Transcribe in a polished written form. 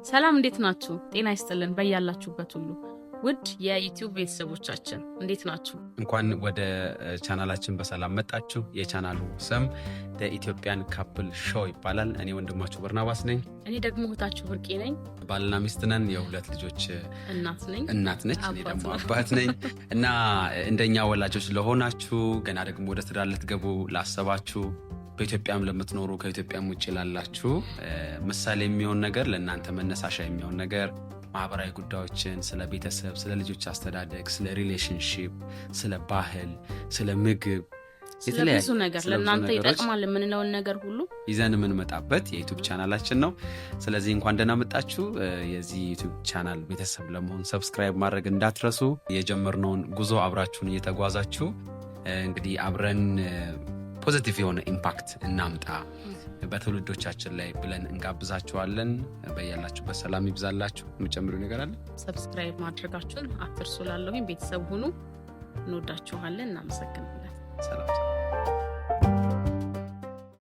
ሰላም እንዴት ናችሁ? ጤና ይስጥልን በያላችሁበት ሁሉ። ውድ የዩቲዩብ ቤተሰቦቻችን እንዴት ናችሁ? እንኳን ወደ ቻናላችን በሰላም መጣችሁ። የቻናሉ ስም ኢትዮጵያን ካፕል ሾው ይባላል። እኔ ወንድማችሁ በርናባስ ነኝ። እኔ ደግሞ እህታችሁ ብርቄ ነኝ። ባልና ሚስት ነን። የሁለት ልጆች እናት ነች። እኔ ደግሞ አባት ነኝ። እና እንደኛ ወላጆች ለሆናችሁ ገና ደግሞ ወደ ትዳር ልትገቡ ላሰባችሁ በኢትዮጵያም ለምትኖሩ ከኢትዮጵያም ውጭ ላላችሁ ምሳሌ የሚሆን ነገር ለእናንተ መነሳሻ የሚሆን ነገር ማህበራዊ ጉዳዮችን ስለ ቤተሰብ፣ ስለ ልጆች አስተዳደግ፣ ስለ ሪሌሽንሺፕ፣ ስለ ባህል፣ ስለ ምግብ ብዙ ነገር ለእናንተ ይጠቅማል የምንለውን ነገር ሁሉ ይዘን የምንመጣበት የዩቲዩብ ቻናላችን ነው። ስለዚህ እንኳን ደህና መጣችሁ። የዚህ ዩቲዩብ ቻናል ቤተሰብ ለመሆን ሰብስክራይብ ማድረግ እንዳትረሱ። የጀመርነውን ጉዞ አብራችሁን እየተጓዛችሁ እንግዲህ አብረን ፖዚቲቭ የሆነ ኢምፓክት እናምጣ በትውልዶቻችን ላይ ብለን እንጋብዛችኋለን። በያላችሁበት ሰላም ይብዛላችሁ። የምጨምሪው ነገር አለ? ሰብስክራይብ ማድረጋችሁን አትርሱ። ላለሁኝ ቤተሰብ ሁኑ። እንወዳችኋለን። እናመሰግናለን። ሰላም